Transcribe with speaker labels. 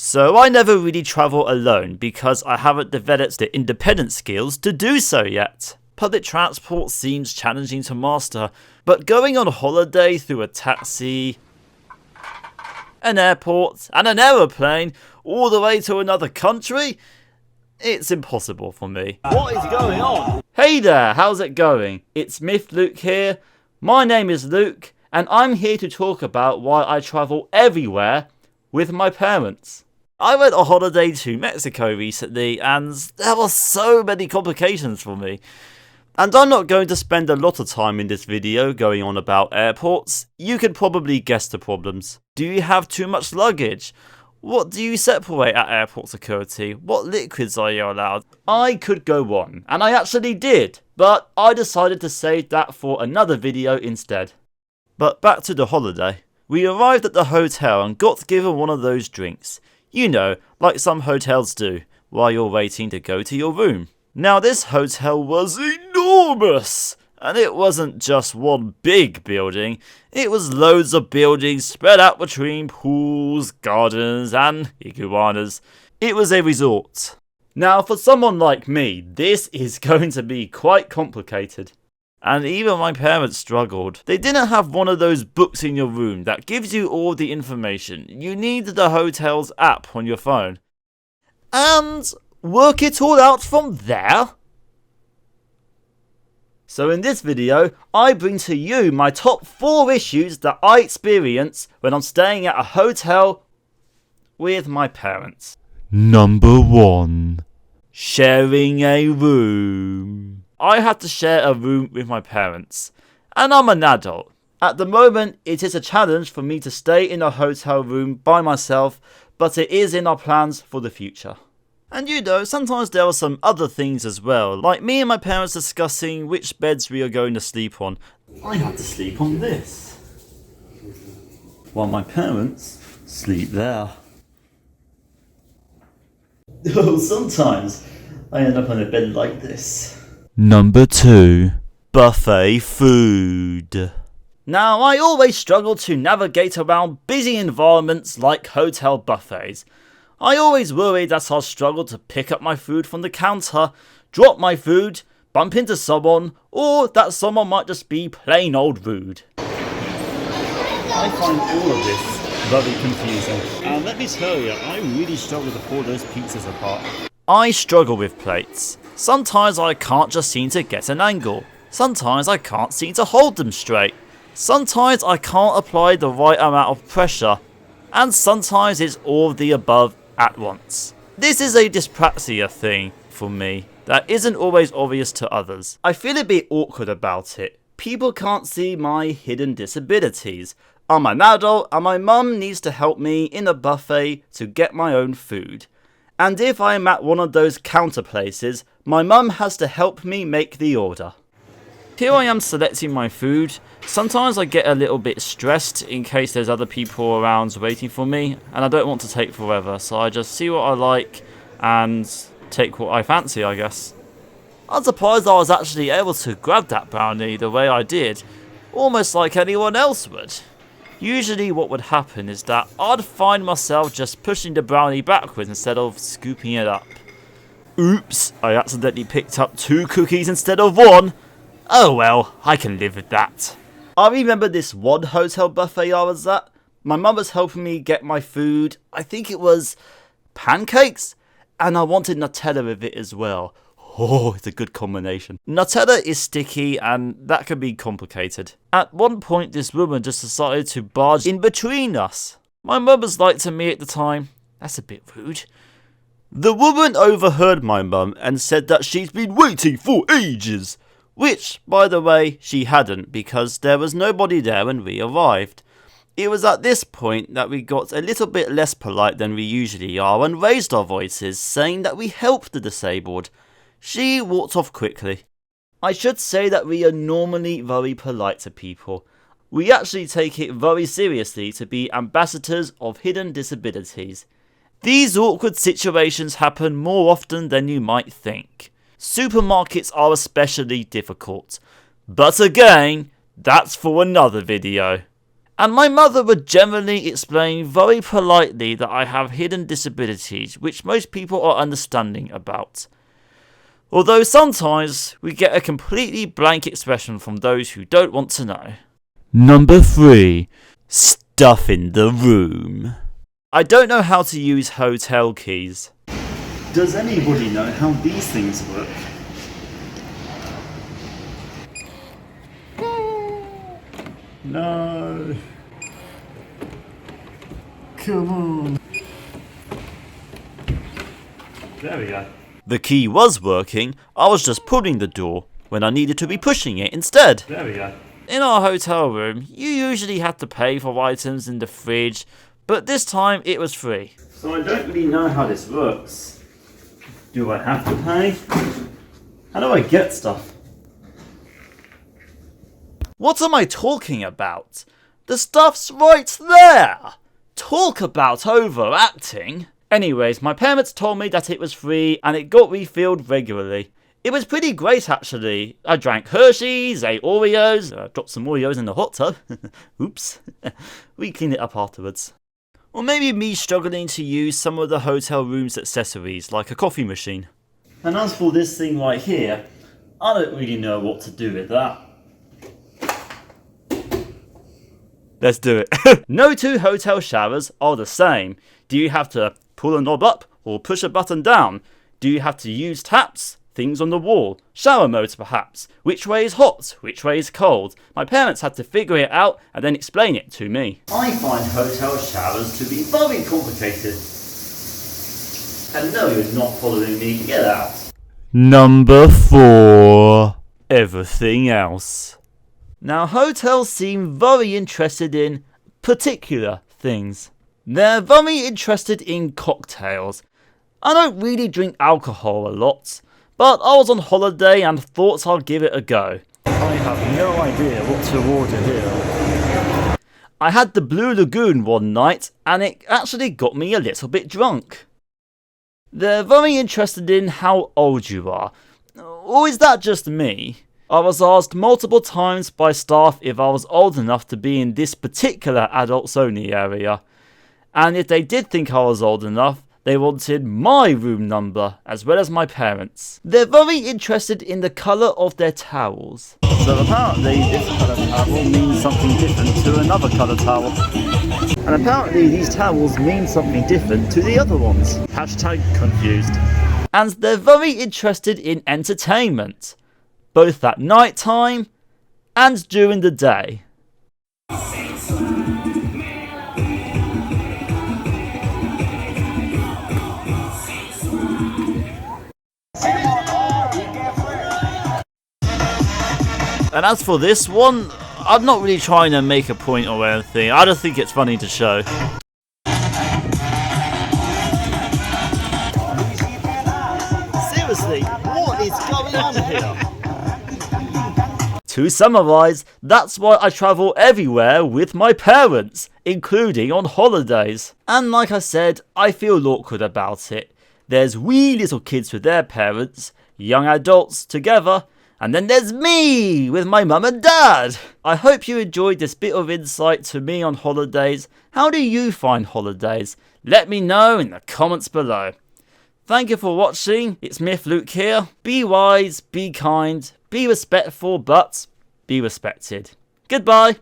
Speaker 1: So I never really travel alone because I haven't developed the independent skills to do so yet. Public transport seems challenging to master, but going on holiday through a taxi, an airport and an aeroplane all the way to another country? It's impossible for me.
Speaker 2: What is going on?
Speaker 1: Hey there, how's it going? It's MiffedLuke here. My name is Luke, and I'm here to talk about why I travel everywhere with my parents. I went on holiday to Mexico recently, and there were so many complications for me. And I'm not going to spend a lot of time in this video going on about airports. You can probably guess the problems. Do you have too much luggage? What do you separate at airport security? What liquids are you allowed? I could go on, and I actually did, but I decided to save that for another video instead. But back to the holiday. We arrived at the hotel and got given one of those drinks. You know, like some hotels do, while you're waiting to go to your room. Now this hotel was enormous! And it wasn't just one big building, it was loads of buildings spread out between pools, gardens and iguanas. It was a resort. Now for someone like me, this is going to be quite complicated. And even my parents struggled. They didn't have one of those books in your room that gives you all the information. You need the hotel's app on your phone. And work it all out from there? So in this video, I bring to you my top 4 issues that I experience when I'm staying at a hotel with my parents. Number 1. Sharing a room. I had to share a room with my parents, and I'm an adult. At the moment, it is a challenge for me to stay in a hotel room by myself, but it is in our plans for the future. And you know, sometimes there are some other things as well, like me and my parents discussing which beds we are going to sleep on. I had to sleep on this, while my parents sleep there. Oh, sometimes I end up on a bed like this. Number 2. Buffet food. Now, I always struggle to navigate around busy environments like hotel buffets. I always worry that I'll struggle to pick up my food from the counter, drop my food, bump into someone, or that someone might just be plain old rude. I find all of this very confusing, and let me tell you, I really struggle to pull those pizzas apart. I struggle with plates. Sometimes I can't just seem to get an angle. Sometimes I can't seem to hold them straight. Sometimes I can't apply the right amount of pressure. And sometimes it's all of the above at once. This is a dyspraxia thing for me that isn't always obvious to others. I feel a bit awkward about it. People can't see my hidden disabilities. I'm an adult and my mum needs to help me in a buffet to get my own food. And if I'm at one of those counter places, my mum has to help me make the order. Here I am selecting my food. Sometimes I get a little bit stressed in case there's other people around waiting for me, and I don't want to take forever, so I just see what I like and take what I fancy, I guess. I'm surprised I was actually able to grab that brownie the way I did, almost like anyone else would. Usually what would happen is that I'd find myself just pushing the brownie backwards instead of scooping it up. Oops, I accidentally picked up 2 cookies instead of 1. Oh well, I can live with that. I remember this one hotel buffet I was at. My mum was helping me get my food. I think it was pancakes, and I wanted Nutella with it as well. Oh, it's a good combination. Nutella is sticky and that can be complicated. At one point this woman just decided to barge in between us. My mum was like to me at the time, that's a bit rude. The woman overheard my mum and said that she's been waiting for ages. Which, by the way, she hadn't, because there was nobody there when we arrived. It was at this point that we got a little bit less polite than we usually are and raised our voices, saying that we helped the disabled. She walked off quickly. I should say that we are normally very polite to people. We actually take it very seriously to be ambassadors of hidden disabilities. These awkward situations happen more often than you might think. Supermarkets are especially difficult. But again, that's for another video. And my mother would generally explain very politely that I have hidden disabilities, which most people are understanding about. Although sometimes we get a completely blank expression from those who don't want to know. Number 3. Stuff in the room. I don't know how to use hotel keys. Does anybody know how these things work? No. Come on. There we go. The key was working, I was just pulling the door when I needed to be pushing it instead. There we go. In our hotel room, you usually had to pay for items in the fridge, but this time it was free. So I don't really know how this works. Do I have to pay? How do I get stuff? What am I talking about? The stuff's right there! Talk about overacting! Anyways, my parents told me that it was free and it got refilled regularly. It was pretty great actually. I drank Hershey's, ate Oreos, dropped some Oreos in the hot tub. Oops. We cleaned it up afterwards. Or maybe me struggling to use some of the hotel room's accessories, like a coffee machine. And as for this thing right here, I don't really know what to do with that. Let's do it. No two hotel showers are the same. Do you have to pull a knob up or push a button down? Do you have to use taps? Things on the wall? Shower modes perhaps? Which way is hot? Which way is cold? My parents had to figure it out and then explain it to me. I find hotel showers to be very complicated. And no, you're not following me. Get out. Number 4. Everything else. Now hotels seem very interested in particular things. They're very interested in cocktails. I don't really drink alcohol a lot, but I was on holiday and thought I'd give it a go. I have no idea what to order here. I had the Blue Lagoon one night and it actually got me a little bit drunk. They're very interested in how old you are. Or is that just me? I was asked multiple times by staff if I was old enough to be in this particular adults only area. And if they did think I was old enough, they wanted my room number as well as my parents. They're very interested in the colour of their towels. So apparently this colour towel means something different to another colour towel. And apparently these towels mean something different to the other ones. Hashtag confused. And they're very interested in entertainment, both at night time and during the day. And as for this one, I'm not really trying to make a point or anything, I just think it's funny to show. Seriously, what is going on here? To summarise, that's why I travel everywhere with my parents, including on holidays. And like I said, I feel awkward about it. There's wee little kids with their parents, young adults together, and then there's me with my mum and dad. I hope you enjoyed this bit of insight to me on holidays. How do you find holidays? Let me know in the comments below. Thank you for watching. It's MiffedLuke here. Be wise, be kind, be respectful, but be respected. Goodbye.